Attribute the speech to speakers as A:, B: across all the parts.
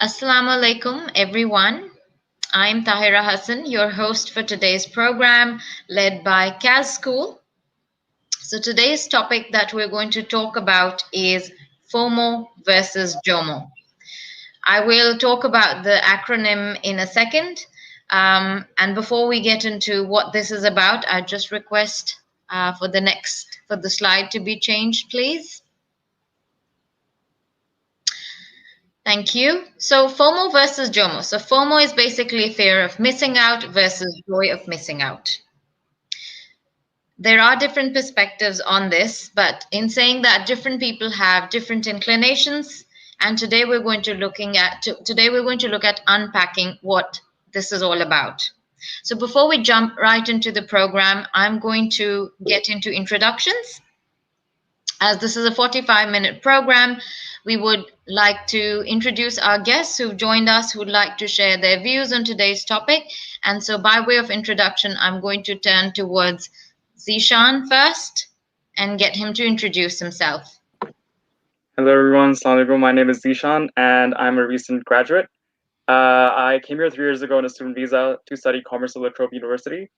A: Assalamu alaikum, everyone. I'm Tahira Hassan, your host for today's program, led by KAZschool. So today's topic that we're going to talk about is Fomo versus Jomo. I will talk about the acronym in a second. And before we get into what this is about, I just request for the slide to be changed, please. Thank you. So FOMO versus JOMO. So FOMO is basically fear of missing out versus joy of missing out. There are different perspectives on this, but in saying that, different people have different inclinations, and today we're going to look at unpacking what this is all about. So before we jump right into the program, I'm going to get into introductions. As this is a 45-minute program, we would like to introduce our guests who've joined us, who would like to share their views on today's topic. And so by way of introduction, I'm going to turn towards Zishan first and get him to introduce himself.
B: Hello, everyone. Assalamu alaikum. My name is Zishan, and I'm a recent graduate. I came here 3 years ago on a student visa to study commerce at La Trobe University.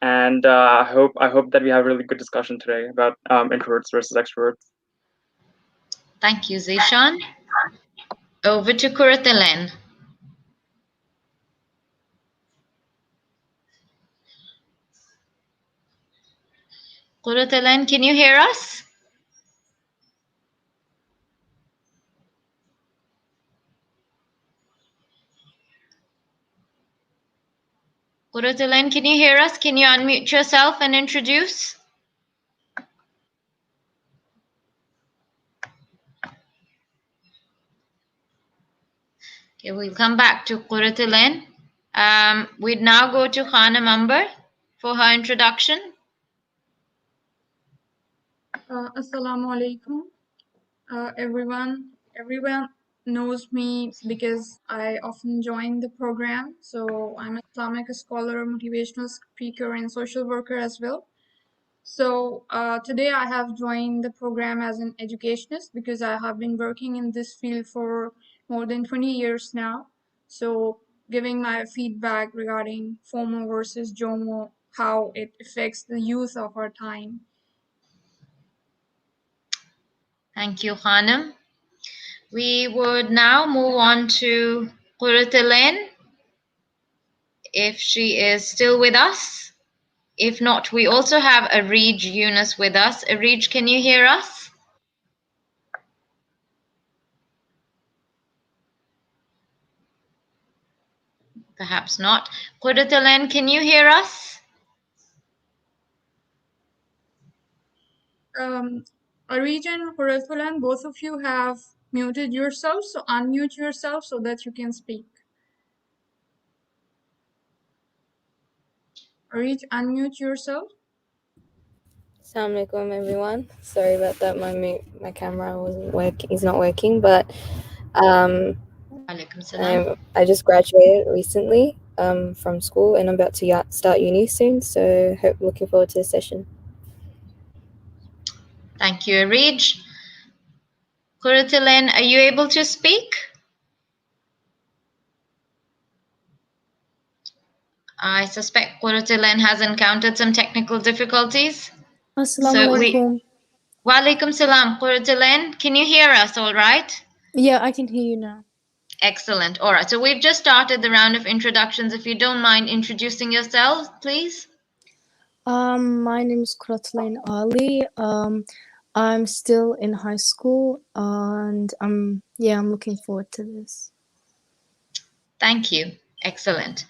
B: And I hope that we have a really good discussion today about introverts versus extroverts.
A: Thank you, Zishan. Over to Kuratelan. Kuratelan, can you hear us? Kuratelan, can you hear us? Can you unmute yourself and introduce? Okay, we'll come back to Kuratelan. We'd now go to Khanum Amber for her introduction.
C: Assalamu alaikum. Everyone knows me because I often join the program. So I'm an Islamic scholar, motivational speaker, and social worker as well. So today I have joined the program as an educationist because I have been working in this field for more than 20 years now. So giving my feedback regarding FOMO versus JOMO, how it affects the youth of our time.
A: Thank you, Khanum. We would now move on to Kuratelan, if she is still with us. If not, we also have Areej Yunus with us. Areej, can you hear us? Perhaps not. Kuratelan, can you hear us?
C: Areej and Kuratelan, both of you have muted yourselves, so unmute yourself so that you can speak. Areej, unmute yourself.
D: Assalamu alaikum, everyone. Sorry about that. My camera wasn't working. It's not working, but I just graduated recently from school, and I'm about to start uni soon. So looking forward to the session.
A: Thank you, Areej. Kuratelan, are you able to speak? I suspect Kuratelan has encountered some technical difficulties.
E: Assalamu alaikum.
A: Wa alaikum salam. Kuratelan, can you hear us all right?
E: Yeah, I can hear you now.
A: Excellent. All right. So we've just started the round of introductions. If you don't mind introducing yourselves, please.
E: My name is Kuratelan Ali. I'm still in high school, and I'm looking forward to this.
A: Thank you. Excellent.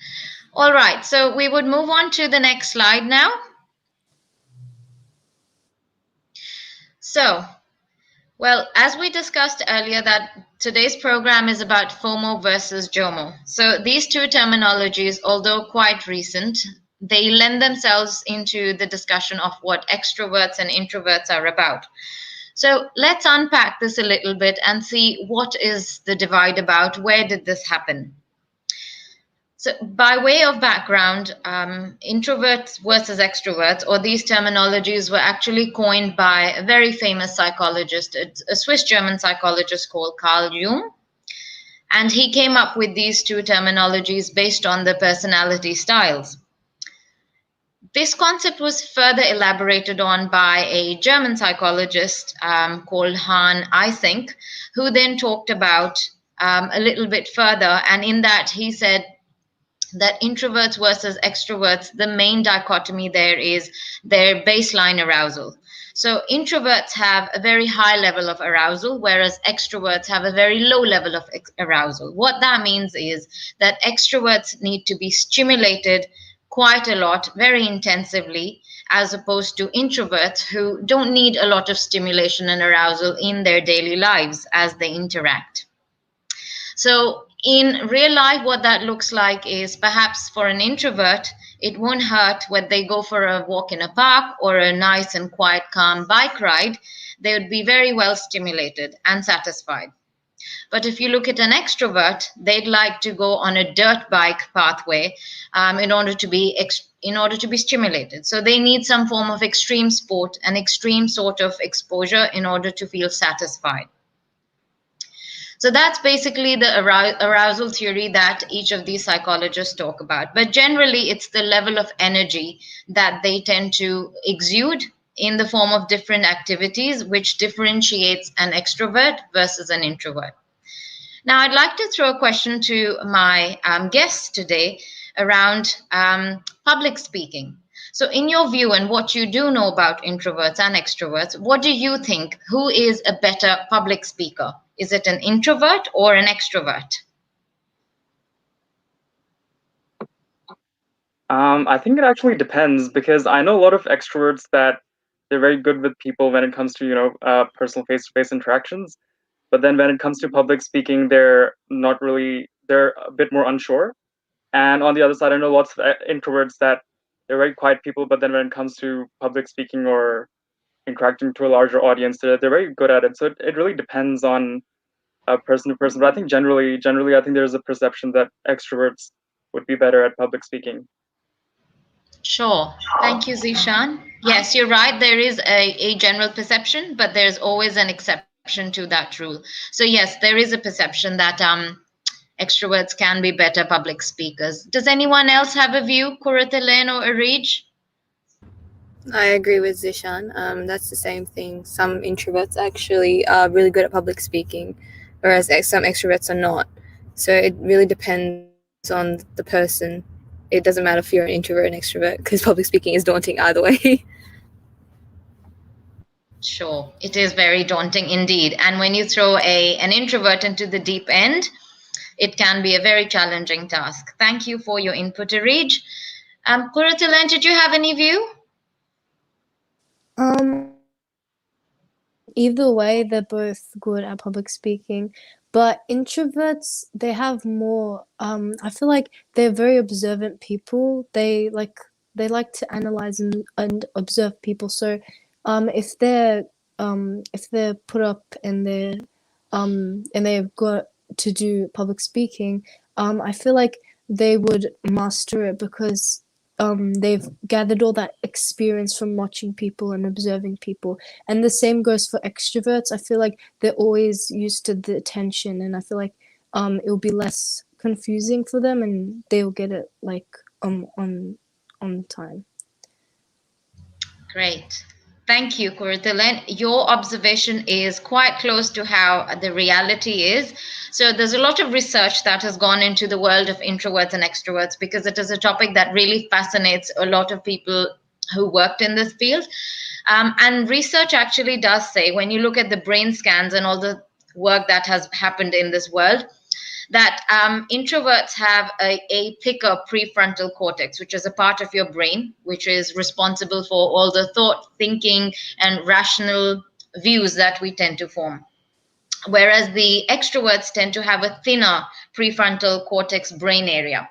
A: All right. So we would move on to the next slide now. So, well, as we discussed earlier, that today's program is about FOMO versus JOMO. So these two terminologies, although quite recent, they lend themselves into the discussion of what extroverts and introverts are about. So let's unpack this a little bit and see what is the divide about. Where did this happen? So by way of background, introverts versus extroverts, or these terminologies, were actually coined by a very famous psychologist, a Swiss-German psychologist called Carl Jung. And he came up with these two terminologies based on the personality styles. This concept was further elaborated on by a German psychologist called Hahn, I think, who then talked about a little bit further. And in that, he said that introverts versus extroverts, the main dichotomy there is their baseline arousal. So introverts have a very high level of arousal, whereas extroverts have a very low level of arousal. What that means is that extroverts need to be stimulated quite a lot, very intensively, as opposed to introverts who don't need a lot of stimulation and arousal in their daily lives as they interact. So in real life, what that looks like is perhaps for an introvert, it won't hurt when they go for a walk in a park or a nice and quiet, calm bike ride. They would be very well stimulated and satisfied. But if you look at an extrovert, they'd like to go on a dirt bike pathway in order to be stimulated. So they need some form of extreme sport, an extreme sort of exposure in order to feel satisfied. So that's basically the arousal theory that each of these psychologists talk about. But generally, it's the level of energy that they tend to exude in the form of different activities, which differentiates an extrovert versus an introvert. Now, I'd like to throw a question to my guests today around public speaking. So in your view and what you do know about introverts and extroverts, what do you think? Who is a better public speaker? Is it an introvert or an extrovert?
B: I think it actually depends, because I know a lot of extroverts that they're very good with people when it comes to, personal face-to-face interactions. But then when it comes to public speaking, they're a bit more unsure. And on the other side, I know lots of introverts that they're very quiet people, but then when it comes to public speaking or interacting to a larger audience, they're very good at it. So it really depends on person to person. But I think generally, I think there's a perception that extroverts would be better at public speaking.
A: Sure. Thank you, Zishan. Yes, you're right. There is a general perception, but there's always an exception to that rule. So yes, there is a perception that extroverts can be better public speakers. Does anyone else have a view, Kuratalen or Arij?
D: I agree with Zishan. That's the same thing. Some introverts actually are really good at public speaking, whereas some extroverts are not. So it really depends on the person. It doesn't matter if you're an introvert or an extrovert, because public speaking is daunting either way.
A: Sure, it is very daunting indeed. And when you throw an introvert into the deep end, it can be a very challenging task. Thank you for your input, Arij. Kuratalen, did you have any view?
E: Either way, they're both good at public speaking, but introverts, they have more, I feel like they're very observant people. They like to analyze and observe people. So if they're put up and they've got to do public speaking, I feel like they would master it because they've gathered all that experience from watching people and observing people. And the same goes for extroverts. I feel like they're always used to the attention, and I feel like it'll be less confusing for them, and they'll get it like on time.
A: Great. Thank you, Kuratalen. Your observation is quite close to how the reality is. So there's a lot of research that has gone into the world of introverts and extroverts because it is a topic that really fascinates a lot of people who worked in this field. And research actually does say, when you look at the brain scans and all the work that has happened in this world, that introverts have a thicker prefrontal cortex, which is a part of your brain, which is responsible for all the thought, thinking, and rational views that we tend to form. Whereas the extroverts tend to have a thinner prefrontal cortex brain area.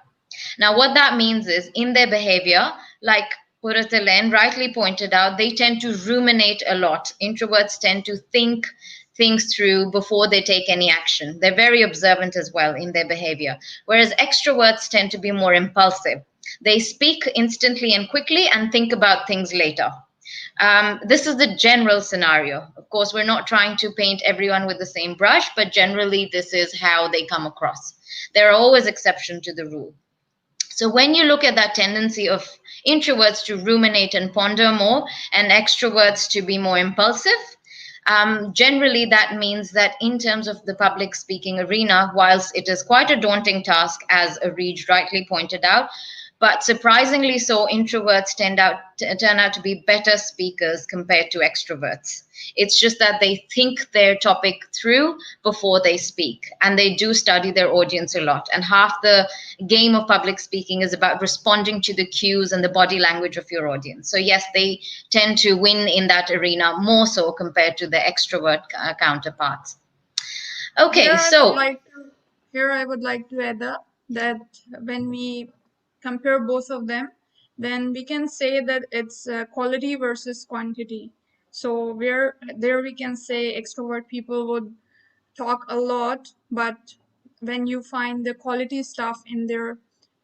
A: Now, what that means is in their behavior, like Kuratalen rightly pointed out, they tend to ruminate a lot. Introverts tend to think things through before they take any action. They're very observant as well in their behavior, whereas extroverts tend to be more impulsive. They speak instantly and quickly and think about things later. This is the general scenario. Of course, we're not trying to paint everyone with the same brush, but generally this is how they come across. There are always exceptions to the rule. So when you look at that tendency of introverts to ruminate and ponder more and extroverts to be more impulsive, generally that means that in terms of the public speaking arena, whilst it is quite a daunting task, as Areej rightly pointed out, but surprisingly so, introverts turn out to be better speakers compared to extroverts. It's just that they think their topic through before they speak, and they do study their audience a lot. And half the game of public speaking is about responding to the cues and the body language of your audience. So yes, they tend to win in that arena more so compared to the extrovert counterparts. Okay,
C: Here I would like to add that when we compare both of them, then we can say that it's quality versus quantity. So there we can say extrovert people would talk a lot, but when you find the quality stuff in their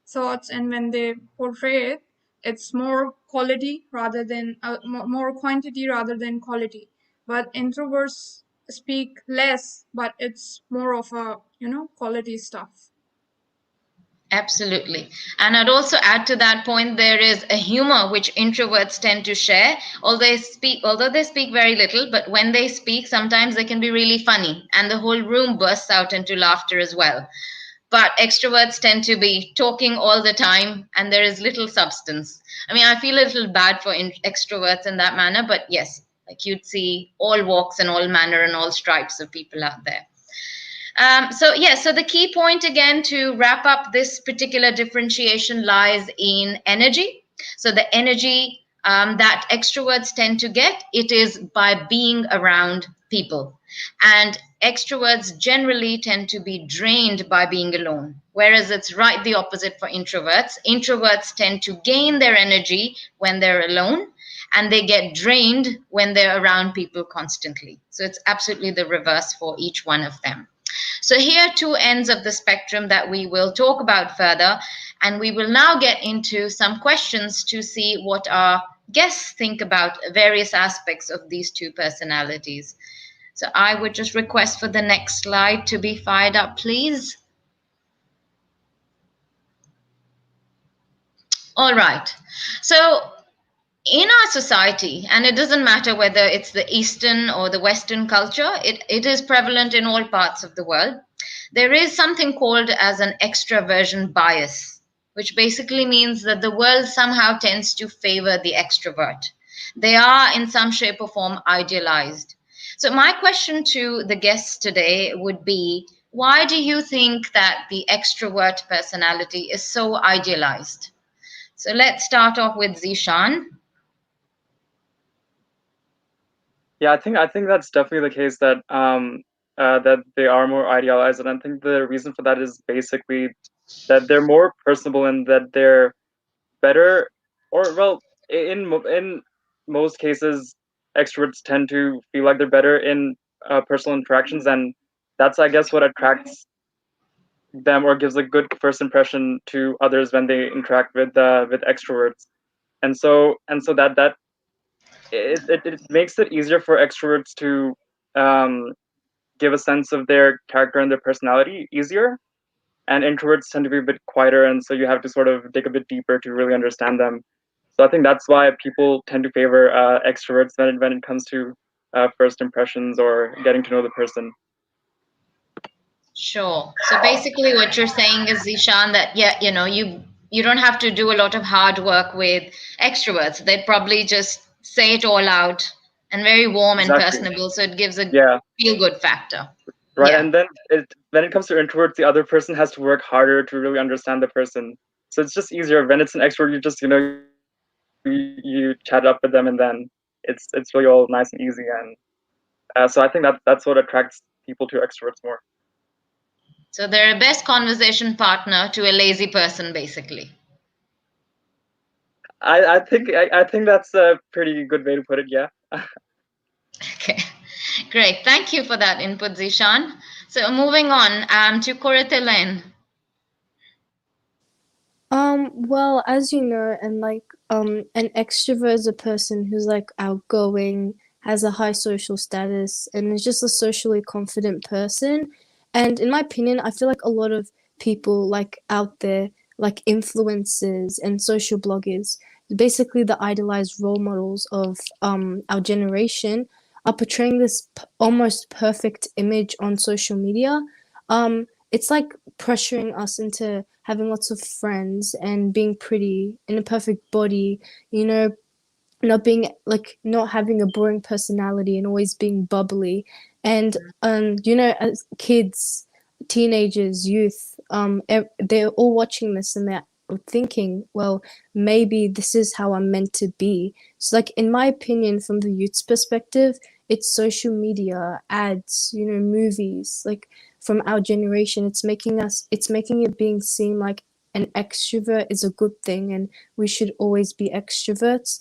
C: thoughts and when they portray it, it's more quality rather than more quantity rather than quality. But introverts speak less, but it's more of a quality stuff.
A: Absolutely. And I'd also add to that point, there is a humor which introverts tend to share, although they speak very little, but when they speak, sometimes they can be really funny and the whole room bursts out into laughter as well. But extroverts tend to be talking all the time and there is little substance. I mean, I feel a little bad for extroverts in that manner, but yes, like you'd see all walks and all manner and all stripes of people out there. So the key point again to wrap up this particular differentiation lies in energy. So the energy that extroverts tend to get, it is by being around people. And extroverts generally tend to be drained by being alone, whereas it's right the opposite for introverts. Introverts tend to gain their energy when they're alone, and they get drained when they're around people constantly. So it's absolutely the reverse for each one of them. So here are two ends of the spectrum that we will talk about further, and we will now get into some questions to see what our guests think about various aspects of these two personalities. So I would just request for the next slide to be fired up, please. All right. So in our society, and it doesn't matter whether it's the Eastern or the Western culture, it is prevalent in all parts of the world. There is something called as an extraversion bias, which basically means that the world somehow tends to favor the extrovert. They are in some shape or form idealized. So my question to the guests today would be, why do you think that the extrovert personality is so idealized? So let's start off with Zishan.
B: Yeah, I think that's definitely the case that that they are more idealized, and I think the reason for that is basically that they're more personable and that they're better, or well, in most cases, extroverts tend to feel like they're better in personal interactions, and that's, I guess, what attracts them or gives a good first impression to others when they interact with extroverts, and so that it makes it easier for extroverts to give a sense of their character and their personality easier, and introverts tend to be a bit quieter, and so you have to sort of dig a bit deeper to really understand them. So I think that's why people tend to favor extroverts when it comes to first impressions or getting to know the person.
A: Sure. So basically what you're saying is, Zishan, that yeah, you don't have to do a lot of hard work with extroverts. They'd probably just say it all out and very warm and personable. So it gives a feel-good factor.
B: Right. Yeah. And then when it comes to introverts, the other person has to work harder to really understand the person. So it's just easier. When it's an extrovert, you just, you chat up with them, and then it's really all nice and easy. And so I think that's what attracts people to extroverts more.
A: So they're a best conversation partner to a lazy person, basically.
B: I think that's a pretty good way to put it. Yeah.
A: Okay, great. Thank you for that input, Zishan. So moving on to Koritelan.
E: Well, as you know, and like, an extrovert is a person who's like outgoing, has a high social status, and is just a socially confident person. And in my opinion, I feel like a lot of people like out there, like influencers and social bloggers, basically the idolized role models of our generation, are portraying this almost perfect image on social media. It's like pressuring us into having lots of friends and being pretty in a perfect body, you know, not being like not having a boring personality and always being bubbly. And you know, as kids, teenagers, youth, they're all watching this and they're thinking, well, maybe this is how I'm meant to be. So like in my opinion, from the youth's perspective, it's social media, ads, you know, movies, like from our generation, it's making it being seen like an extrovert is a good thing and we should always be extroverts.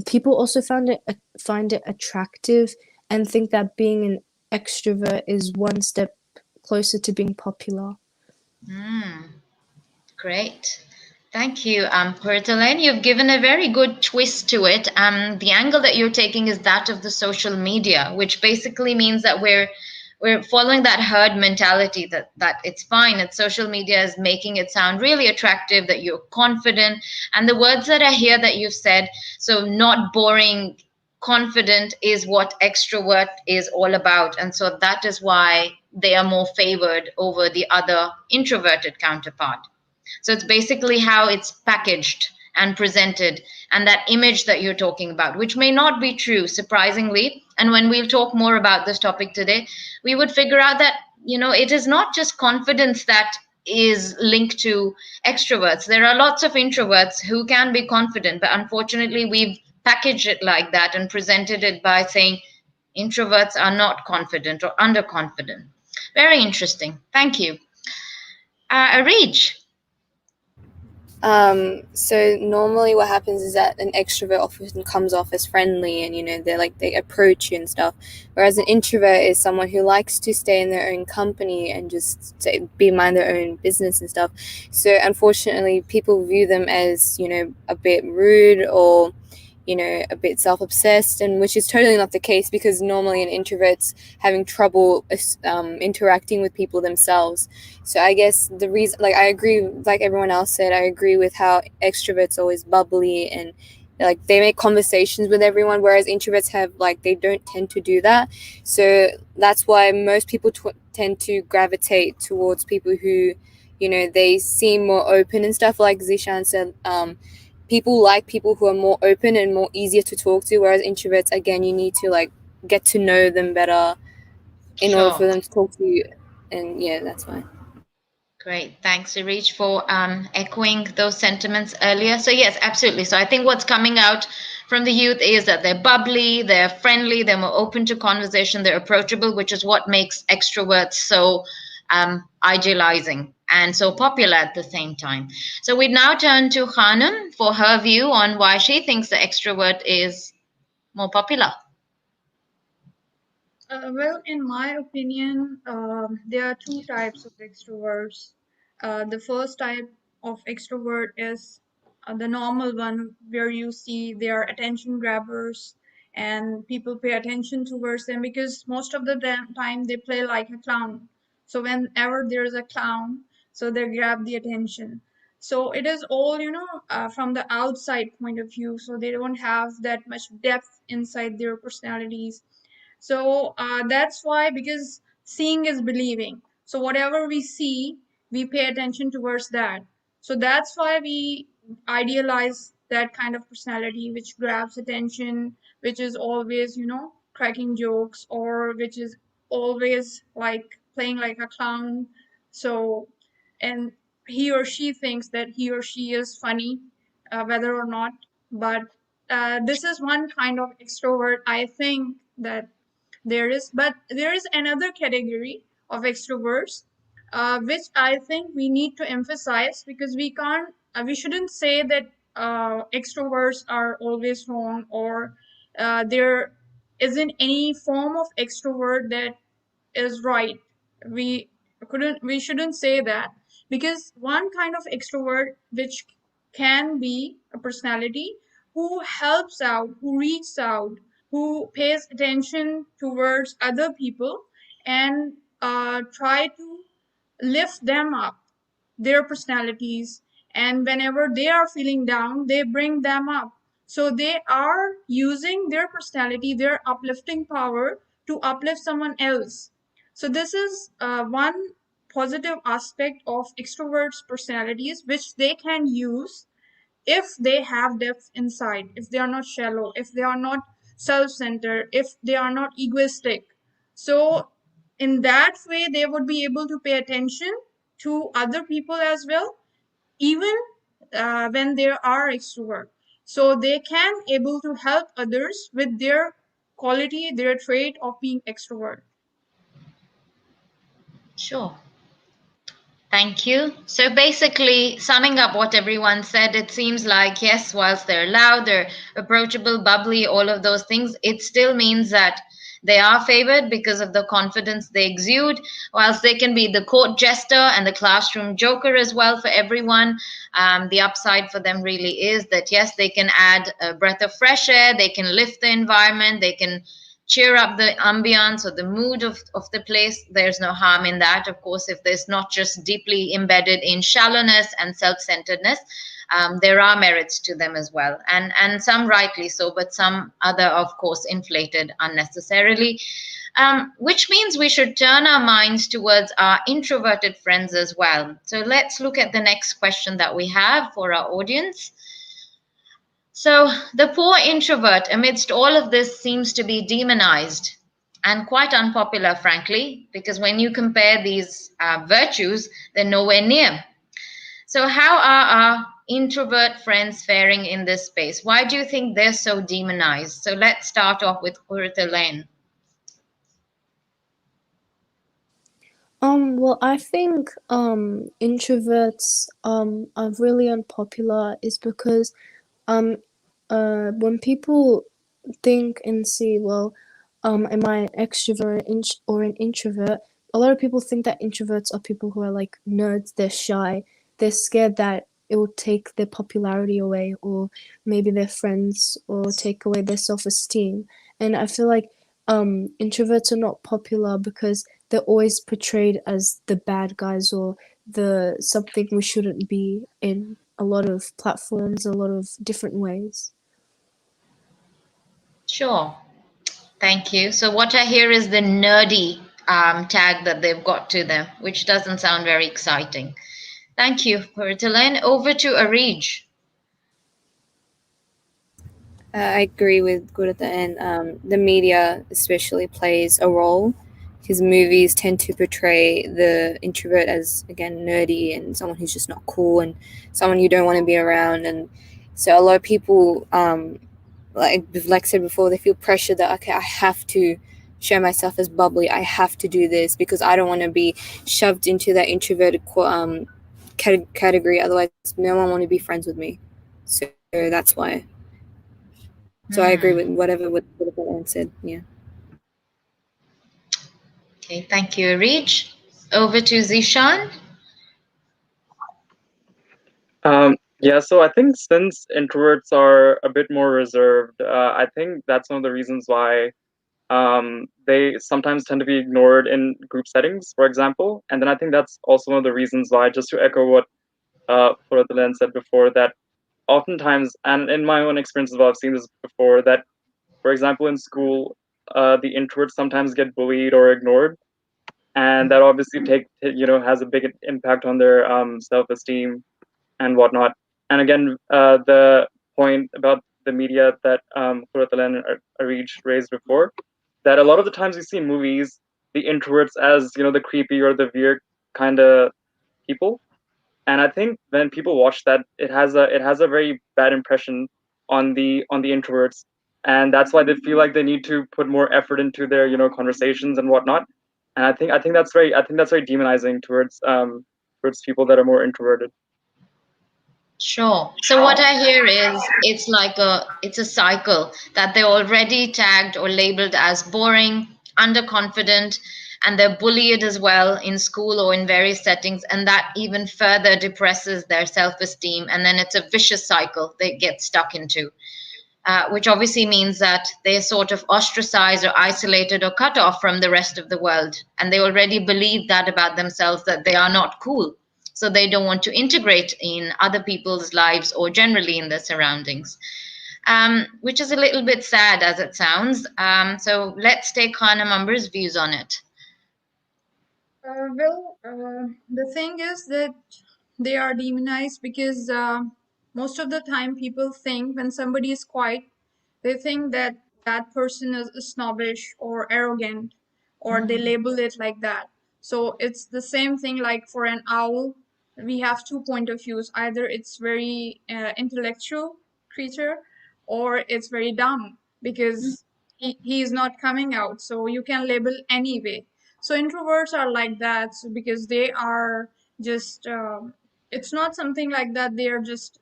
E: People also find it attractive and think that being an extrovert is one step closer to being popular.
A: Great. Thank you, Pertalaine. You've given a very good twist to it. The angle that you're taking is that of the social media, which basically means that we're following that herd mentality that it's fine. It's social media is making it sound really attractive, that you're confident. And the words that I hear that you've said, so not boring, confident is what extrovert is all about. And so that is why they are more favored over the other introverted counterpart. So it's basically how it's packaged and presented, and that image that you're talking about, which may not be true, surprisingly. And when we'll talk more about this topic today, we would figure out that, you know, it is not just confidence that is linked to extroverts. There are lots of introverts who can be confident, but unfortunately, we've packaged it like that and presented it by saying introverts are not confident or underconfident. Very interesting. Thank you. Reach.
D: So normally what happens is that an extrovert often comes off as friendly and, you know, they approach you and stuff. Whereas an introvert is someone who likes to stay in their own company and just mind their own business and stuff. So unfortunately, people view them as, you know, a bit rude or, you know, a bit self-obsessed, and which is totally not the case, because normally an introvert's having trouble interacting with people themselves. So I guess the reason, like, I agree, like everyone else said, I agree with how extroverts always bubbly and like they make conversations with everyone, whereas introverts have like they don't tend to do that. So that's why most people tend to gravitate towards people who, you know, they seem more open and stuff. Like Zishan said, people like people who are more open and more easier to talk to, whereas introverts, again, you need to like get to know them better in order for them to talk to you. And yeah, that's why.
A: Great. Thanks, Irij, for echoing those sentiments earlier. So yes, absolutely. So I think what's coming out from the youth is that they're bubbly, they're friendly, they're more open to conversation, they're approachable, which is what makes extroverts so idealizing and so popular at the same time. So we now turn to Khanum for her view on why she thinks the extrovert is more popular.
C: Well, in my opinion, there are two types of extroverts. The first type of extrovert is the normal one, where you see they are attention grabbers and people pay attention towards them because most of the time they play like a clown. So whenever there is a clown, so they grab the attention. So it is all, from the outside point of view. So they don't have that much depth inside their personalities. So that's why, because seeing is believing. So whatever we see, we pay attention towards that. So that's why we idealize that kind of personality which grabs attention, which is always, cracking jokes, or which is always like playing like a clown. So, and he or she thinks that he or she is funny, whether or not. But this is one kind of extrovert, I think, that there is another category of extroverts, which I think we need to emphasize, because we shouldn't say that extroverts are always wrong, or there isn't any form of extrovert that is right. We we shouldn't say that, because one kind of extrovert which can be a personality who helps out, who reaches out, who pays attention towards other people and try to lift them up, their personalities, and whenever they are feeling down they bring them up. So they are using their personality, their uplifting power, to uplift someone else. So this is one positive aspect of extroverts personalities which they can use if they have depth inside, if they are not shallow, if they are not self-centered, if they are not egoistic. So in that way they would be able to pay attention to other people as well, even when they are extrovert. So they can able to help others with their quality, their trait of being extrovert.
A: Sure. Thank you. So basically, summing up what everyone said, it seems like, yes, whilst they're loud, they're approachable, bubbly, all of those things, it still means that they are favored because of the confidence they exude. Whilst they can be the court jester and the classroom joker as well for everyone, the upside for them really is that, yes, they can add a breath of fresh air, they can lift the environment, they can cheer up the ambience or the mood of the place. There's no harm in that, of course, if there's not just deeply embedded in shallowness and self-centeredness. There are merits to them as well, and some rightly so, but some other, of course, inflated unnecessarily. Which means we should turn our minds towards our introverted friends as well. So let's look at the next question that we have for our audience. So the poor introvert amidst all of this seems to be demonized and quite unpopular, frankly, because when you compare these virtues, they're nowhere near. So how are our introvert friends faring in this space? Why do you think they're so demonized? So let's start off with Urtelaine.
E: Well, I think introverts are really unpopular is because when people think and see, well, am I an extrovert or an introvert? A lot of people think that introverts are people who are like nerds, they're shy, they're scared that it will take their popularity away, or maybe their friends, or take away their self-esteem. And I feel like introverts are not popular because they're always portrayed as the bad guys or the something we shouldn't be in a lot of platforms, a lot of different ways.
A: Sure. Thank you. So what I hear is the nerdy tag that they've got to them, which doesn't sound very exciting. Thank you, Urtelaine. Over to Arij.
D: I agree with Gurata, and the media especially plays a role because movies tend to portray the introvert as, again, nerdy and someone who's just not cool and someone you don't want to be around. And so a lot of people, like I said before, they feel pressure that, okay, I have to show myself as bubbly. I have to do this because I don't want to be shoved into that introverted category. Otherwise, no one want to be friends with me. So that's why. So I agree with whatever Anne said. Yeah.
A: Okay, thank you, Arij. Over to Zishan.
B: Yeah, so I think since introverts are a bit more reserved, I think that's one of the reasons why they sometimes tend to be ignored in group settings, for example. And then I think that's also one of the reasons why, just to echo what Furtherland said before, that oftentimes, and in my own experience as well, I've seen this before, that, for example, in school, the introverts sometimes get bullied or ignored. And that obviously has a big impact on their self-esteem and whatnot. And again, the point about the media that Furtherland and Arij raised before, that a lot of the times we see in movies the introverts as the creepy or the weird kind of people, and I think when people watch that, it has a very bad impression on the introverts, and that's why they feel like they need to put more effort into their conversations and whatnot. And I think that's very demonizing towards people that are more introverted.
A: Sure. So what I hear is it's a cycle that they're already tagged or labeled as boring, underconfident, and they're bullied as well in school or in various settings, and that even further depresses their self-esteem, and then it's a vicious cycle they get stuck into. Which obviously means that they're sort of ostracized or isolated or cut off from the rest of the world. And they already believe that about themselves, that they are not cool. So they don't want to integrate in other people's lives or generally in their surroundings, which is a little bit sad as it sounds. So let's take Khanum Amber's views on it.
C: The thing is that they are demonized because most of the time people think when somebody is quiet, they think that that person is snobbish or arrogant, or they label it like that. So it's the same thing like for an owl. We have two point of views. Either it's very intellectual creature, or it's very dumb because he is not coming out. So you can label anyway. So introverts are like that because they are just, it's not something like that. They are just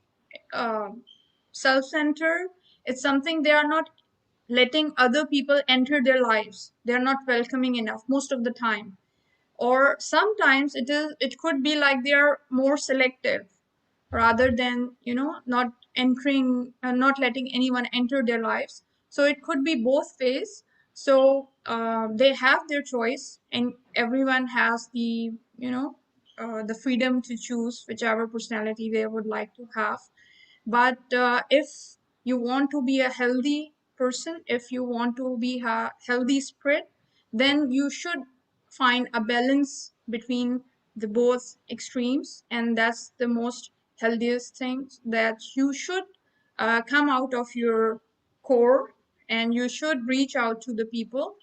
C: self-centered. It's something they are not letting other people enter their lives. They're not welcoming enough most of the time. Or sometimes it could be like they are more selective rather than, not entering, not letting anyone enter their lives. So it could be both ways. So they have their choice, and everyone has the freedom to choose whichever personality they would like to have. But if you want to be a healthy person, if you want to be a healthy spirit, then you should find a balance between the both extremes, and that's the most healthiest thing, that you should come out of your core, and you should reach out to the people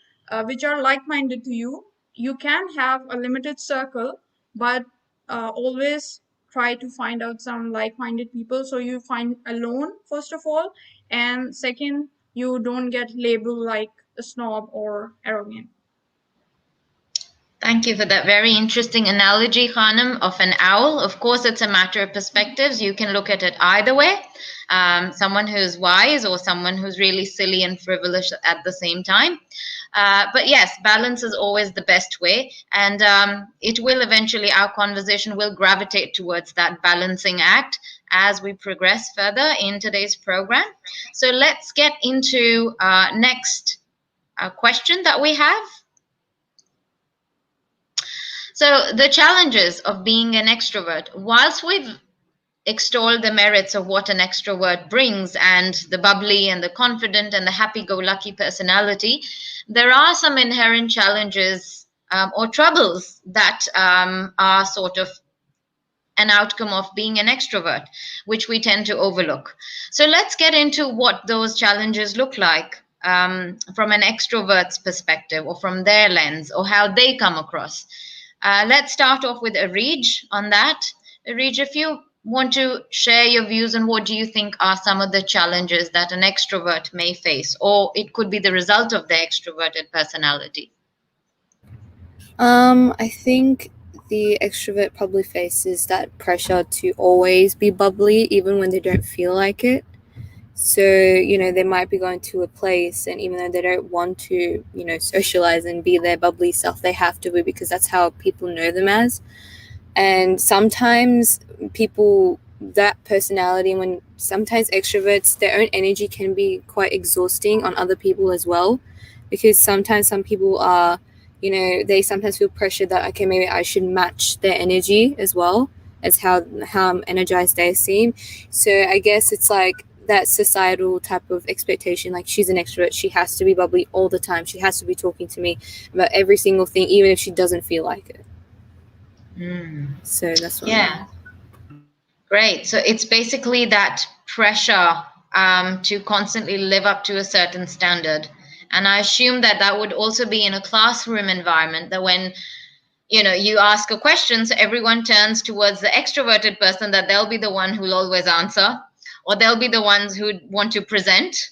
C: which are like-minded to you. You can have a limited circle, but always try to find out some like-minded people, so you find alone first of all, and second, you don't get labeled like a snob or arrogant.
A: Thank you for that very interesting analogy, Khanum, of an owl. Of course, it's a matter of perspectives. You can look at it either way. Someone who's wise or someone who's really silly and frivolous at the same time. But yes, balance is always the best way. And it will eventually, our conversation will gravitate towards that balancing act as we progress further in today's program. So let's get into next question that we have. So the challenges of being an extrovert, whilst we've extolled the merits of what an extrovert brings and the bubbly and the confident and the happy-go-lucky personality, there are some inherent challenges or troubles that are sort of an outcome of being an extrovert, which we tend to overlook. So let's get into what those challenges look like from an extrovert's perspective or from their lens or how they come across. Let's start off with Arij on that. Arij, if you want to share your views on what do you think are some of the challenges that an extrovert may face, or it could be the result of their extroverted personality.
D: I think the extrovert probably faces that pressure to always be bubbly even when they don't feel like it. So, they might be going to a place, and even though they don't want to, socialize and be their bubbly self, they have to be because that's how people know them as. And sometimes people, that personality, when sometimes extroverts, their own energy can be quite exhausting on other people as well, because sometimes some people are, they sometimes feel pressure that, okay, maybe I should match their energy as well as how energized they seem. So I guess it's like that societal type of expectation, like she's an extrovert, she has to be bubbly all the time, she has to be talking to me about every single thing, even if she doesn't feel like it. So that's what
A: Yeah. Great. So it's basically that pressure to constantly live up to a certain standard. And I assume that that would also be in a classroom environment, that when you ask a question, so everyone turns towards the extroverted person, that they'll be the one who'll always answer, or they'll be the ones who want to present.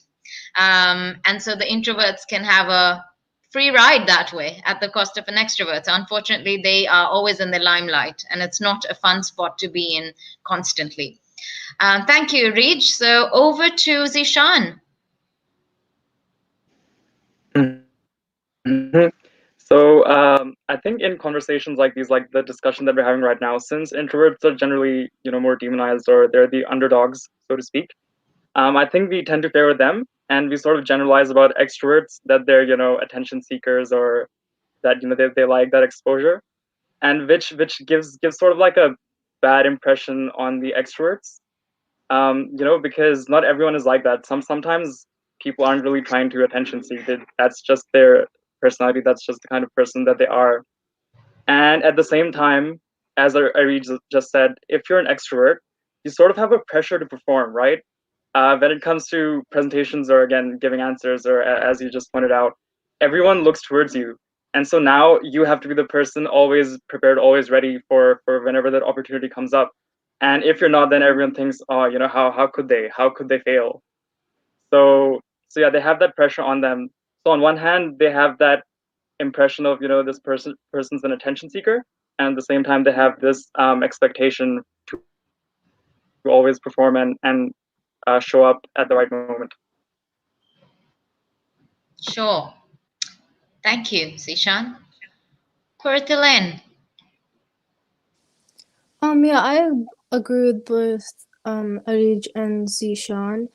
A: And so the introverts can have a free ride that way at the cost of an extrovert. So unfortunately, they are always in the limelight, and it's not a fun spot to be in constantly. Thank you, Rij. So over to Zishan.
B: Mm-hmm. So I think in conversations like these, like the discussion that we're having right now, since introverts are generally, more demonized, or they're the underdogs, so to speak, I think we tend to favor them, and we sort of generalize about extroverts that they're, attention seekers, or that, they like that exposure, and which gives sort of like a bad impression on the extroverts. Because not everyone is like that. Sometimes people aren't really trying to attention seek. That's just their personality. That's just the kind of person that they are. And at the same time, as Ari just said, if you're an extrovert, you sort of have a pressure to perform, right? When it comes to presentations, or again giving answers, or as you just pointed out, everyone looks towards you, and so now you have to be the person always prepared, always ready for whenever that opportunity comes up. And if you're not, then everyone thinks, oh, how could they fail? So yeah, they have that pressure on them. So on one hand, they have that impression of, this person's an attention seeker, and at the same time they have this expectation to always perform and show up at the right moment.
A: Sure. Thank you, Zishan. Cortelaine.
E: Yeah, I agree with both Arij and Zishan.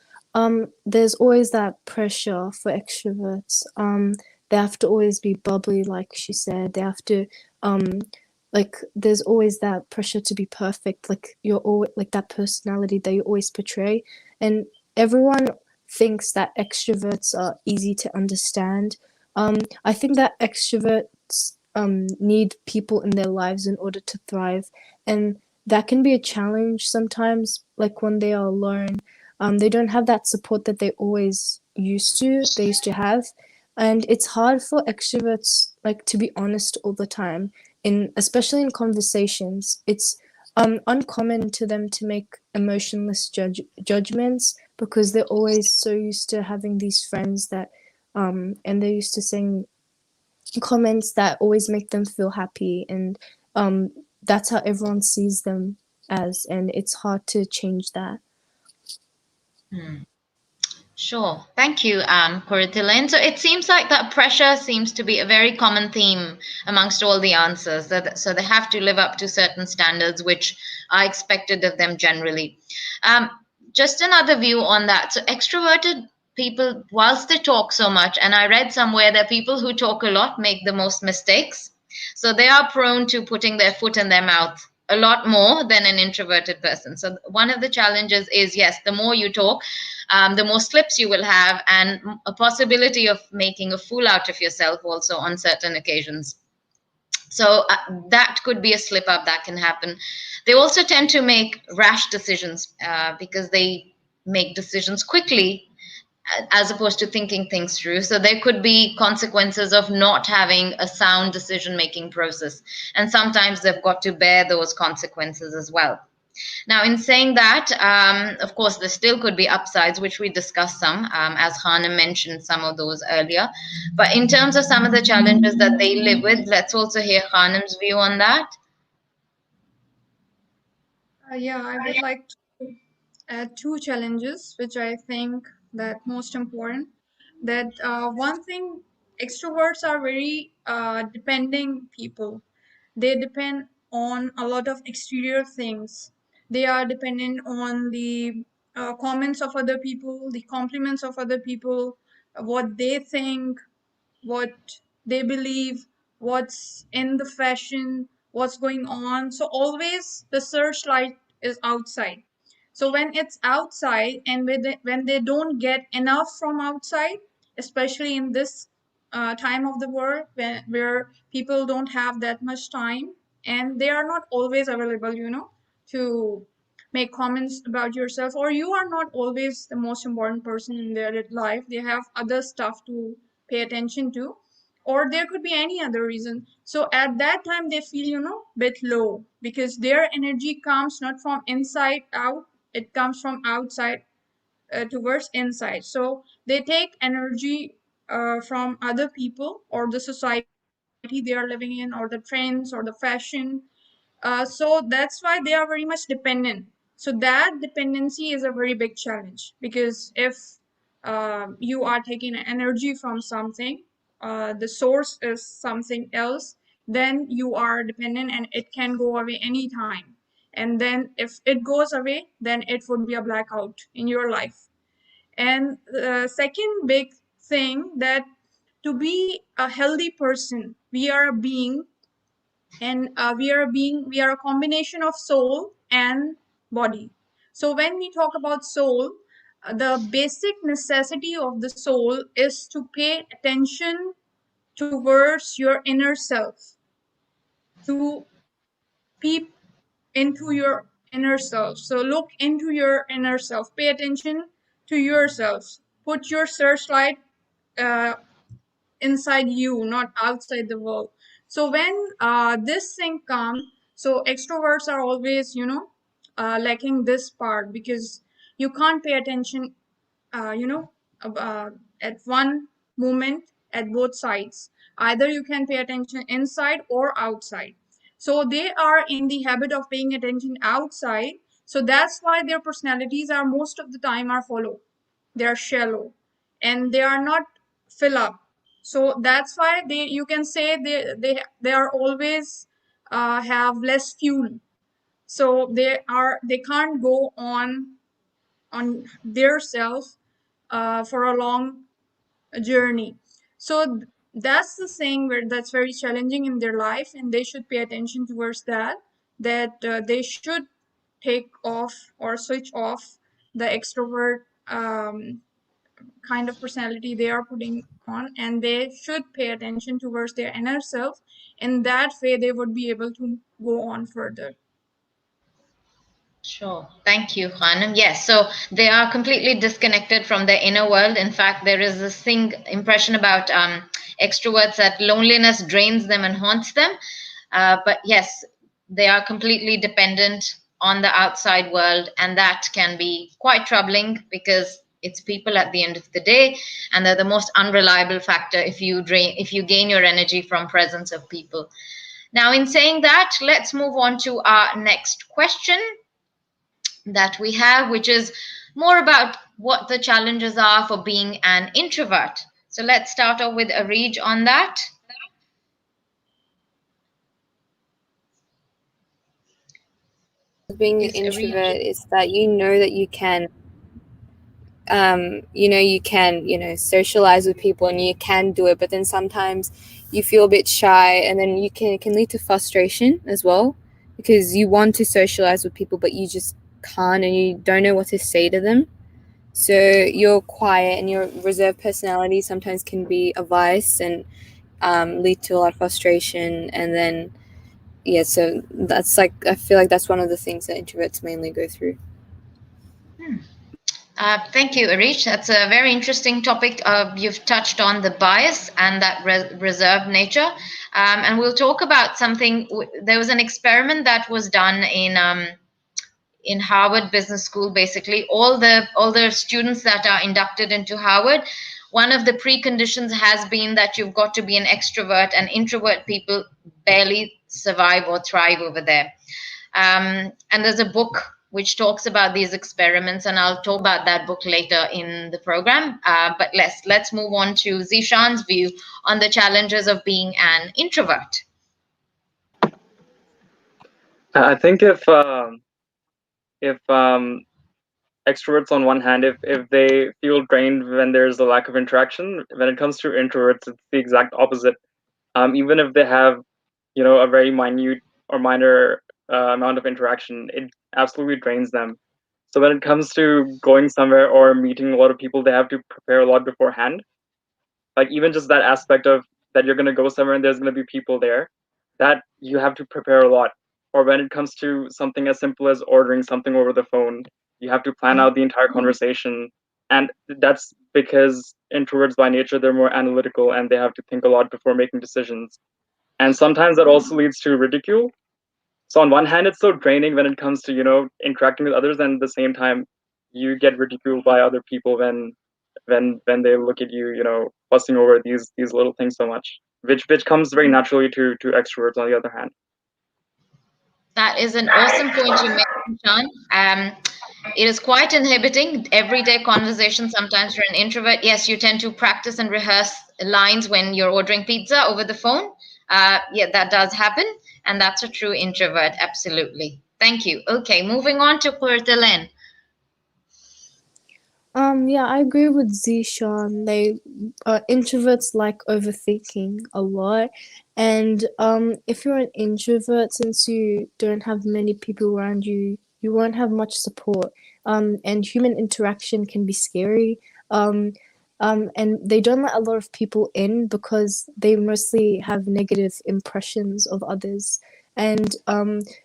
E: There's always that pressure for extroverts. They have to always be bubbly, like she said. They have to like there's always that pressure to be perfect, like you're always like that personality that you always portray. And everyone thinks that extroverts are easy to understand. I think that extroverts need people in their lives in order to thrive, and that can be a challenge sometimes, like when they are alone. They don't have that support that they used to have, and it's hard for extroverts like to be honest all the time, in especially in conversations. It's uncommon to them to make emotionless judgments, because they're always so used to having these friends that and they're used to saying comments that always make them feel happy, and that's how everyone sees them as, and it's hard to change that.
A: Sure. Thank you, Cortelaine. So it seems like that pressure seems to be a very common theme amongst all the answers. So they have to live up to certain standards which are expected of them generally. Um, just another view on that. So extroverted people, whilst they talk so much, and I read somewhere that people who talk a lot make the most mistakes. So they are prone to putting their foot in their mouth a lot more than an introverted person. So one of the challenges is, yes, the more you talk, the more slips you will have, and a possibility of making a fool out of yourself also on certain occasions. So that could be a slip up that can happen. They also tend to make rash decisions because they make decisions quickly as opposed to thinking things through. So there could be consequences of not having a sound decision making process. And sometimes they've got to bear those consequences as well. Now, in saying that, of course, there still could be upsides, which we discussed some, as Khanum mentioned some of those earlier. But in terms of some of the challenges that they live with, let's also hear Khanum's view on that.
C: Yeah, I would like to add two challenges, which I think that most important. That one thing, extroverts are very depending people. They depend on a lot of exterior things. They are dependent on the comments of other people, the compliments of other people, what they think, what they believe, what's in the fashion, what's going on. So always the searchlight is outside. So when it's outside, and when they don't get enough from outside, especially in this time of the world where people don't have that much time, and they are not always available, to make comments about yourself, or you are not always the most important person in their life. They have other stuff to pay attention to, or there could be any other reason. So at that time they feel, bit low, because their energy comes not from inside out, it comes from outside towards inside. So they take energy from other people, or the society they are living in, or the trends, or the fashion. So that's why they are very much dependent. So that dependency is a very big challenge, because if you are taking energy from something, the source is something else, then you are dependent and it can go away anytime. And then if it goes away, then it would be a blackout in your life. And the second big thing, that to be a healthy person, we are a being, and we are a combination of soul and body. So when we talk about soul, the basic necessity of the soul is to pay attention towards your inner self, to peep into your inner self. So look into your inner self, pay attention to yourself, put your searchlight uh, inside you, not outside the world. So when this thing comes, so extroverts are always, lacking this part, because you can't pay attention, uh, you know, at one moment at both sides. Either you can pay attention inside or outside. So they are in the habit of paying attention outside. So that's why their personalities are most of the time are hollow. They are shallow, and they are not fill up. So that's why you can say they are always have less fuel. So they can't go on their self for a long journey. So that's the thing where that's very challenging in their life, and they should pay attention towards that they should take off or switch off the extrovert kind of personality they are putting on, and they should pay attention towards their inner self. In that way they would be able to go on further.
A: Sure. Thank you, Khanum. Yes, so they are completely disconnected from their inner world. In fact, there is this impression about extroverts that loneliness drains them and haunts them. But yes, they are completely dependent on the outside world, and that can be quite troubling because it's people at the end of the day, and they're the most unreliable factor if you gain your energy from presence of people. Now, in saying that, let's move on to our next question that we have, which is more about what the challenges are for being an introvert. So let's start off with Arij on that.
D: Being an introvert is that you know that you can socialize with people and you can do it, but then sometimes you feel a bit shy, and then it can lead to frustration as well, because you want to socialize with people but you just can't, and you don't know what to say to them. So your quiet and your reserved personality sometimes can be a vice and lead to a lot of frustration. And then so that's I feel like that's one of the things that introverts mainly go through.
A: Thank you, Arij. That's a very interesting topic. You've touched on the bias and that reserved nature. And we'll talk about something. There was an experiment that was done in Harvard Business School. Basically, all the students that are inducted into Harvard, one of the preconditions has been that you've got to be an extrovert, and introvert people barely survive or thrive over there. And there's a book which talks about these experiments, and I'll talk about that book later in the program. But let's move on to Zishan's view on the challenges of being an introvert.
B: I think if extroverts on one hand, if they feel drained when there's a lack of interaction, when it comes to introverts, it's the exact opposite. Even if they have, a very minute or minor amount of interaction, it absolutely drains them. So when it comes to going somewhere or meeting a lot of people, they have to prepare a lot beforehand. Like even just that aspect of that you're going to go somewhere and there's going to be people there, that you have to prepare a lot. Or when it comes to something as simple as ordering something over the phone, you have to plan out the entire conversation. And that's because introverts by nature, they're more analytical and they have to think a lot before making decisions. And sometimes that also leads to ridicule. So on one hand, it's so draining when it comes to, interacting with others, and at the same time, you get ridiculed by other people when they look at you, fussing over these little things so much, which comes very naturally to extroverts on the other hand.
A: That is an awesome point you made, Sean. It is quite inhibiting, everyday conversation sometimes for an introvert. Yes, you tend to practice and rehearse lines when you're ordering pizza over the phone. Yeah, that does happen, and that's a true introvert. Absolutely. Thank you. Okay, moving on to Kurtalen.
E: Yeah, I agree with Zishan. Introverts like overthinking a lot, and if you're an introvert, since you don't have many people around you, you won't have much support. And human interaction can be scary. Um, and they don't let a lot of people in because they mostly have negative impressions of others. And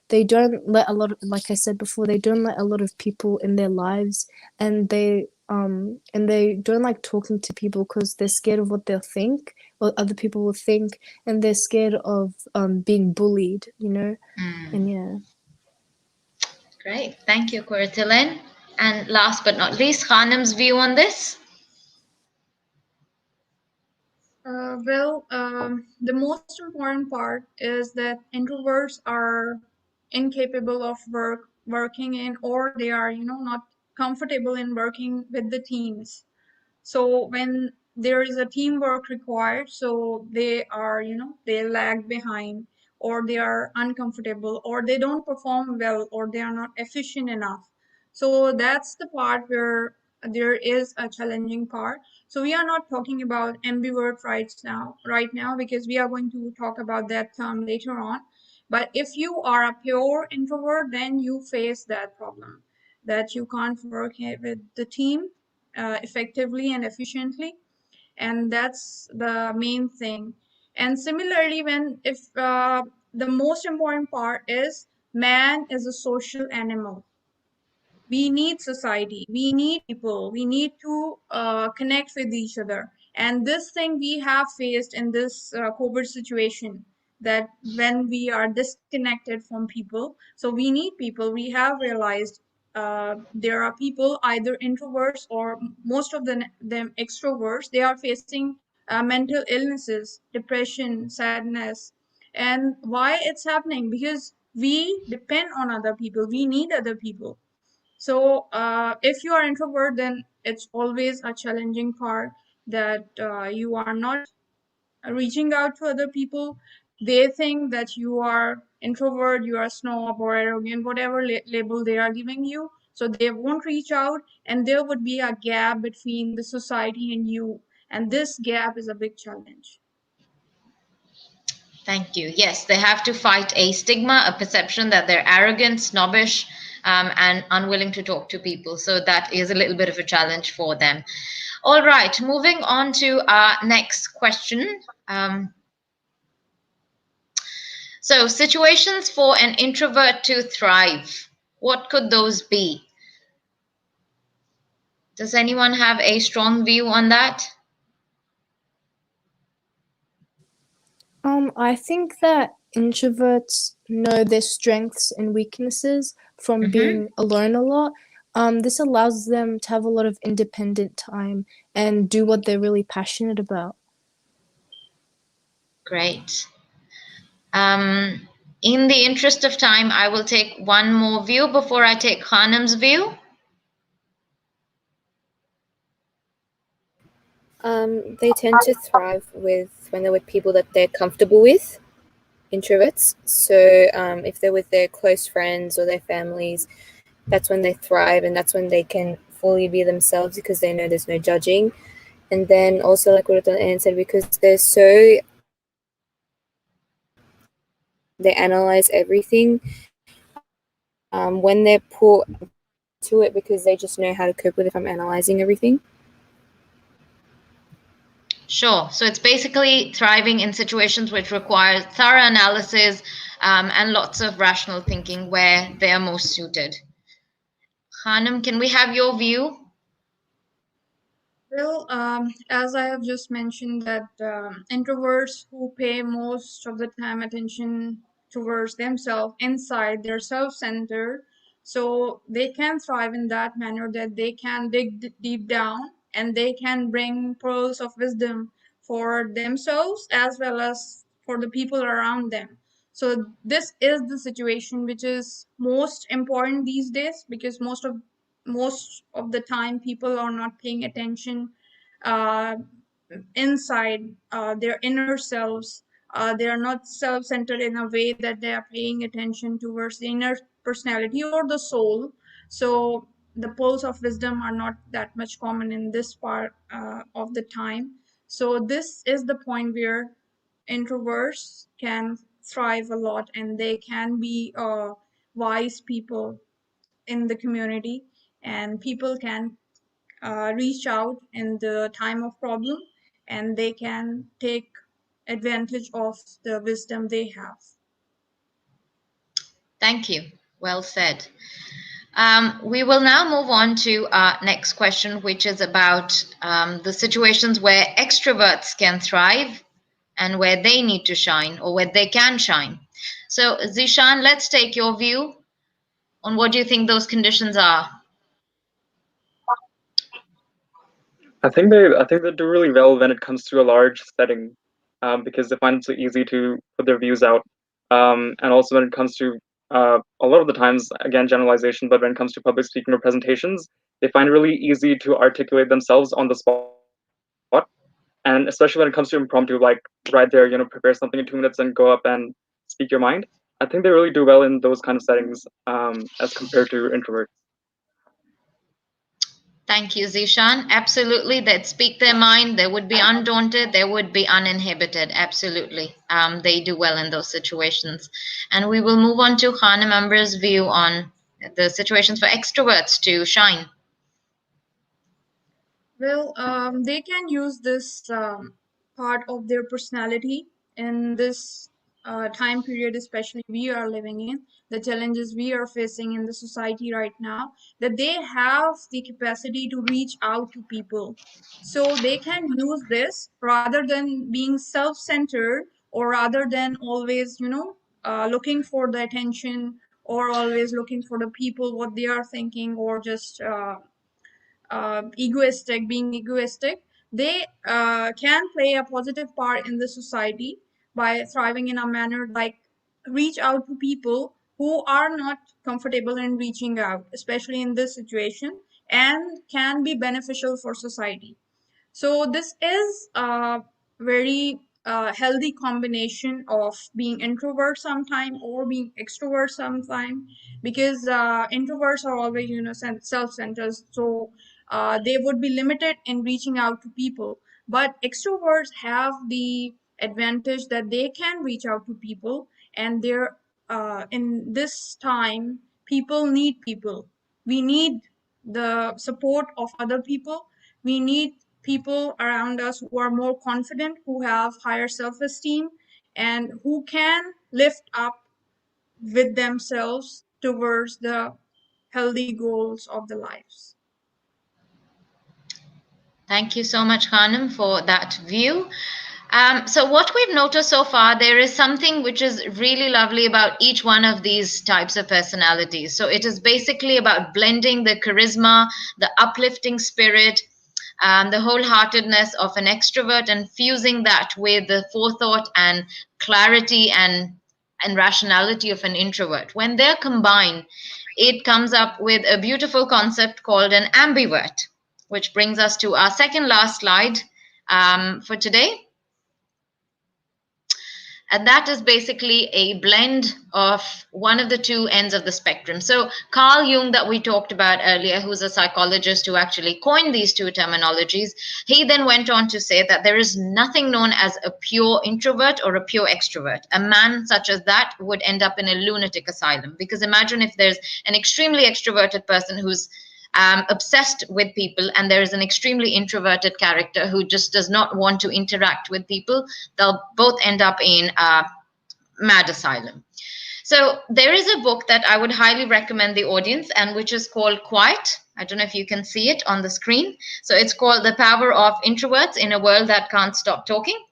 E: they don't let a lot of, like I said before, they don't let a lot of people in their lives, and they don't like talking to people because they're scared of what they'll think, what other people will think, and they're scared of being bullied, you know. And yeah.
A: Great, thank you, Kurtalen. And last but not least, Khanum's view on this.
C: The most important part is that introverts are incapable of working in, or they are, not comfortable in working with the teams. So when there is a teamwork required, so they are, they lag behind, or they are uncomfortable, or they don't perform well, or they are not efficient enough. So that's the part where there is a challenging part. So we are not talking about ambivert right now, because we are going to talk about that term later on. But if you are a pure introvert, then you face that problem, that you can't work with the team effectively and efficiently, and that's the main thing. And similarly, when if the most important part is, man is a social animal. We need society, we need people, we need to connect with each other. And this thing we have faced in this COVID situation, that when we are disconnected from people, so we need people. We have realized there are people, either introverts or most of them extroverts, they are facing mental illnesses, depression, sadness. And why it's happening? Because we depend on other people, we need other people. So if you are introvert, then it's always a challenging part, that you are not reaching out to other people. They think that you are introvert, you are snob or arrogant, whatever label they are giving you. So they won't reach out, and there would be a gap between the society and you. And this gap is a big challenge.
A: Thank you. Yes, they have to fight a stigma, a perception that they're arrogant, snobbish, and unwilling to talk to people. So that is a little bit of a challenge for them. All right, moving on to our next question. So, situations for an introvert to thrive, what could those be? Does anyone have a strong view on that?
E: I think that introverts know their strengths and weaknesses from being alone a lot. This allows them to have a lot of independent time and do what they're really passionate about.
A: Great. In the interest of time, I will take one more view before I take Khanum's view.
D: They tend to thrive when they're with people that they're comfortable with, introverts. So if they're with their close friends or their families, that's when they thrive, and that's when they can fully be themselves because they know there's no judging. And then also, like what Anne said, because they analyze everything when they're put to it, because they just know how to cope with it from analyzing everything.
A: Sure. So it's basically thriving in situations which require thorough analysis and lots of rational thinking where they are most suited. Khanum, can we have your view?
C: Well, as I have just mentioned, that introverts who pay most of the time attention towards themselves, inside, they're self-centered, so they can thrive in that manner, that they can dig deep down, and they can bring pearls of wisdom for themselves as well as for the people around them. So this is the situation which is most important these days, because most of the time people are not paying attention. inside their inner selves. They are not self-centered in a way that they are paying attention towards the inner personality or the soul. So the poles of wisdom are not that much common in this part of the time. So this is the point where introverts can thrive a lot, and they can be wise people in the community, and people can reach out in the time of problem, and they can take advantage of the wisdom they have.
A: Thank you. Well said. We will now move on to our next question, which is about the situations where extroverts can thrive and where they need to shine, or where they can shine. So, Zishan, let's take your view on what do you think those conditions are.
B: I think they do really well when it comes to a large setting, because they find it so easy to put their views out, and also when it comes to a lot of the times, again, generalization, but when it comes to public speaking or presentations, they find it really easy to articulate themselves on the spot, and especially when it comes to impromptu, like right there, prepare something in 2 minutes and go up and speak your mind. I think they really do well in those kind of settings, as compared to introverts.
A: Thank you, Zishan. Absolutely, they'd speak their mind. They would be undaunted. They would be uninhibited. Absolutely, they do well in those situations. And we will move on to Khanum Amber's view on the situations for extroverts to shine.
C: Well, they can use this part of their personality in this time period, especially we are living in, the challenges we are facing in the society right now, that they have the capacity to reach out to people. So they can use this rather than being self-centered, or rather than always, looking for the attention, or always looking for the people, what they are thinking, or just being egoistic. They can play a positive part in the society by thriving in a manner like reach out to people who are not comfortable in reaching out, especially in this situation, and can be beneficial for society. So this is a very healthy combination of being introvert sometime or being extrovert sometime, because introverts are always, self-centered. So they would be limited in reaching out to people. But extroverts have the advantage that they can reach out to people, and they're in this time, people need people. We need the support of other people. We need people around us who are more confident, who have higher self-esteem, and who can lift up with themselves towards the healthy goals of their lives.
A: Thank you so much, Khanum, for that view. So what we've noticed so far, there is something which is really lovely about each one of these types of personalities. So it is basically about blending the charisma, the uplifting spirit, the wholeheartedness of an extrovert, and fusing that with the forethought and clarity and rationality of an introvert. When they're combined, it comes up with a beautiful concept called an ambivert, which brings us to our second last slide for today. And that is basically a blend of one of the two ends of the spectrum. So Carl Jung, that we talked about earlier, who's a psychologist who actually coined these two terminologies, he then went on to say that there is nothing known as a pure introvert or a pure extrovert. A man such as that would end up in a lunatic asylum, because imagine if there's an extremely extroverted person who's obsessed with people, and there is an extremely introverted character who just does not want to interact with people. They'll both end up in a mad asylum. So there is a book that I would highly recommend the audience, and which is called Quiet. I don't know if you can see it on the screen. So it's called The Power of Introverts in a World That Can't Stop Talking.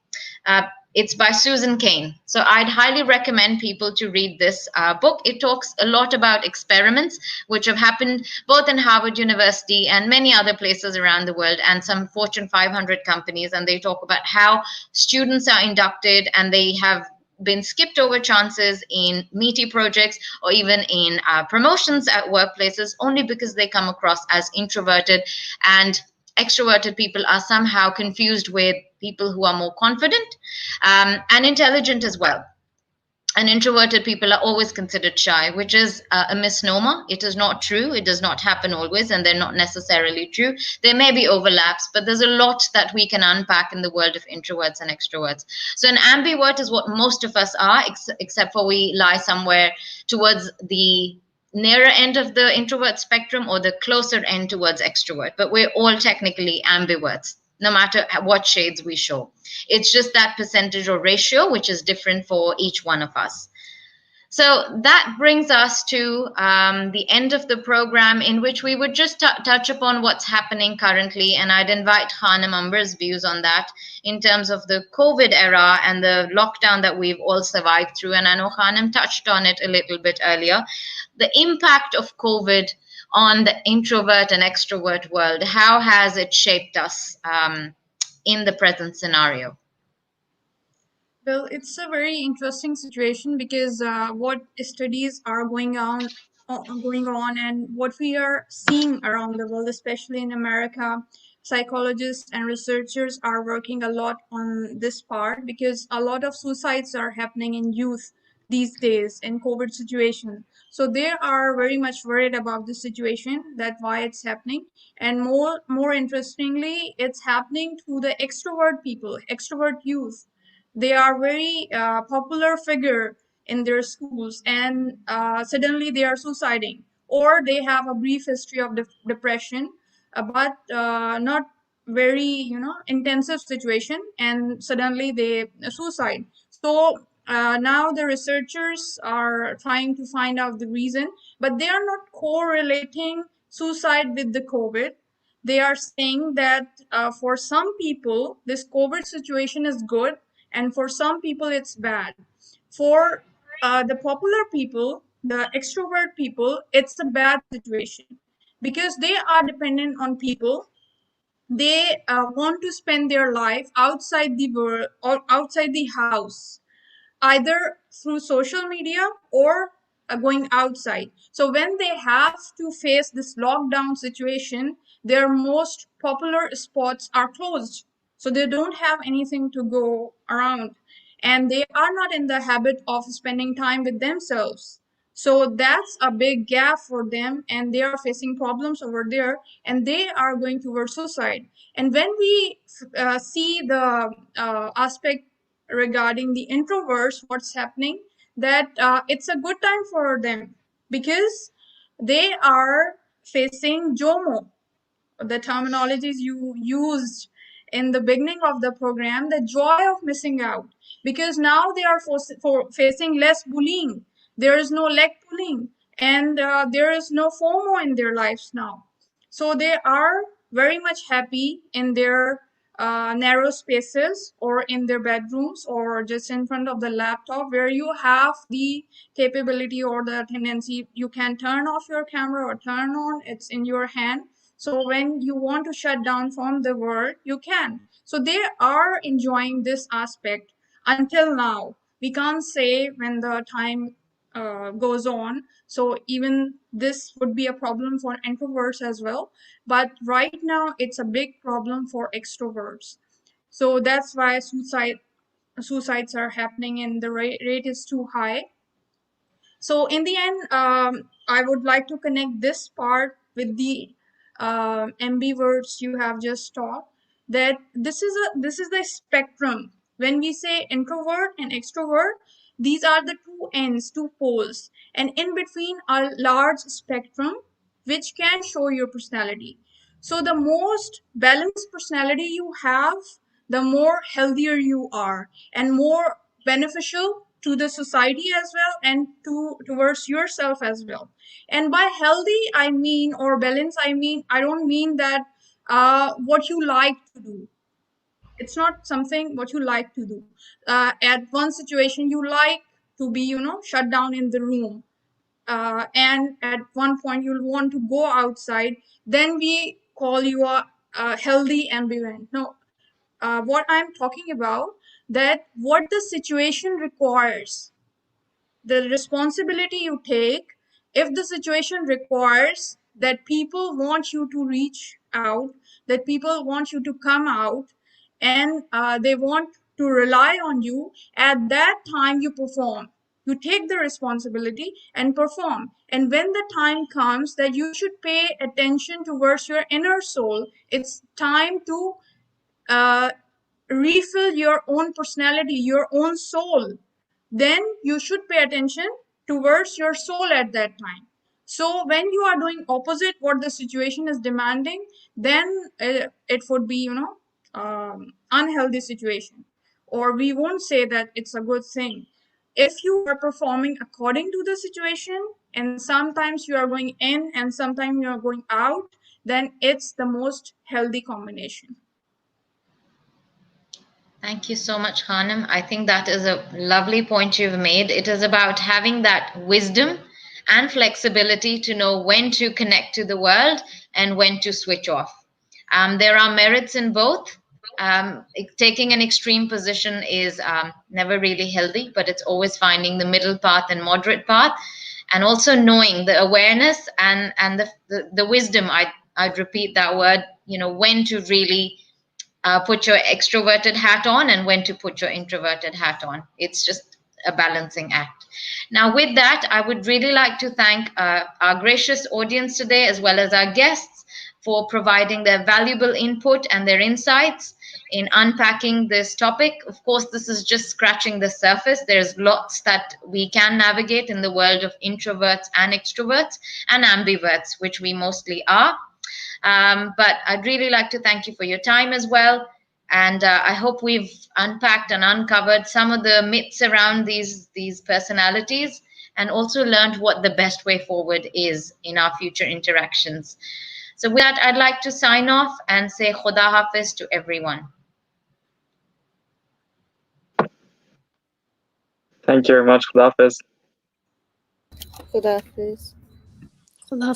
A: It's by Susan Cain. So I'd highly recommend people to read this book. It talks a lot about experiments which have happened both in Harvard University and many other places around the world, and some Fortune 500 companies. And they talk about how students are inducted and they have been skipped over chances in meaty projects or even in promotions at workplaces only because they come across as introverted and extroverted people are somehow confused with people who are more confident and intelligent as well. And introverted people are always considered shy, which is a misnomer. It is not true. It does not happen always, and they're not necessarily true. There may be overlaps, but there's a lot that we can unpack in the world of introverts and extroverts. So an ambivert is what most of us are, except for we lie somewhere towards the nearer end of the introvert spectrum or the closer end towards extrovert, but we're all technically ambiverts, no matter what shades we show. It's just that percentage or ratio, which is different for each one of us. So that brings us to the end of the program, in which we would just touch upon what's happening currently. And I'd invite Khanum Amber's views on that in terms of the COVID era and the lockdown that we've all survived through. And I know Khanum touched on it a little bit earlier. The impact of COVID on the introvert and extrovert world. How has it shaped us in the present scenario?
C: Well, it's a very interesting situation because what studies are going on, and what we are seeing around the world, especially in America, psychologists and researchers are working a lot on this part, because a lot of suicides are happening in youth these days in COVID situation. So they are very much worried about the situation, that why it's happening. And more interestingly, it's happening to the extrovert people, extrovert youth. They are very popular figure in their schools, and suddenly they are suiciding, or they have a brief history of depression, but not very intensive situation, and suddenly they suicide. So now the researchers are trying to find out the reason, but they are not correlating suicide with the COVID. They are saying that for some people this COVID situation is good, and for some people it's bad. For the popular people, the extrovert people, it's a bad situation, because they are dependent on people. They want to spend their life outside the world or outside the house, either through social media or going outside. So when they have to face this lockdown situation, their most popular spots are closed. So they don't have anything to go around, and they are not in the habit of spending time with themselves. So that's a big gap for them, and they are facing problems over there, and they are going towards suicide. And when we see the aspect regarding the introverts, what's happening, that it's a good time for them, because they are facing Jomo, the terminologies you used in the beginning of the program, the joy of missing out, because now they are facing less bullying. There is no leg pulling, and there is no FOMO in their lives now. So they are very much happy in their narrow spaces, or in their bedrooms, or just in front of the laptop, where you have the capability or the tendency, you can turn off your camera or turn on, it's in your hand. So when you want to shut down from the world, you can. So they are enjoying this aspect until now. We can't say when the time goes on. So even this would be a problem for introverts as well. But right now, it's a big problem for extroverts. So that's why suicides are happening, and the rate is too high. So in the end, I would like to connect this part with the ambiverts you have just taught, that this is the spectrum. When we say introvert and extrovert, these are the two ends, two poles, and in between a large spectrum which can show your personality. So the most balanced personality you have, the more healthier you are, and more beneficial to the society as well, and towards yourself as well. And by healthy I mean, or balance I mean, I don't mean that what you like to do. It's not something what you like to do. At one situation you like to be shut down in the room, and at one point you'll want to go outside, then we call you a healthy ambivert. No, what I'm talking about, that what the situation requires, the responsibility you take. If the situation requires that people want you to reach out, that people want you to come out, and they want to rely on you, at that time you perform. You take the responsibility and perform. And when the time comes that you should pay attention towards your inner soul, it's time to refill your own personality, your own soul, then you should pay attention towards your soul at that time. So when you are doing opposite what the situation is demanding, then it would be, unhealthy situation, or we won't say that it's a good thing. If you are performing according to the situation, and sometimes you are going in and sometimes you are going out, then it's the most healthy combination.
A: Thank you so much, Khanum. I think that is a lovely point you've made. It is about having that wisdom and flexibility to know when to connect to the world and when to switch off. There are merits in both. Taking an extreme position is never really healthy, but it's always finding the middle path and moderate path, and also knowing the awareness and the wisdom. I'd repeat that word. When to really put your extroverted hat on and when to put your introverted hat on. It's just a balancing act. Now, with that, I would really like to thank our gracious audience today, as well as our guests, for providing their valuable input and their insights in unpacking this topic. Of course, this is just scratching the surface. There's lots that we can navigate in the world of introverts and extroverts and ambiverts, which we mostly are. But I'd really like to thank you for your time as well. And I hope we've unpacked and uncovered some of the myths around these personalities, and also learned what the best way forward is in our future interactions. So with that, I'd like to sign off and say Khuda Hafiz to everyone.
B: Thank you very much. Khuda Hafiz.
D: Khuda Hafiz.
E: Khuda Hafiz.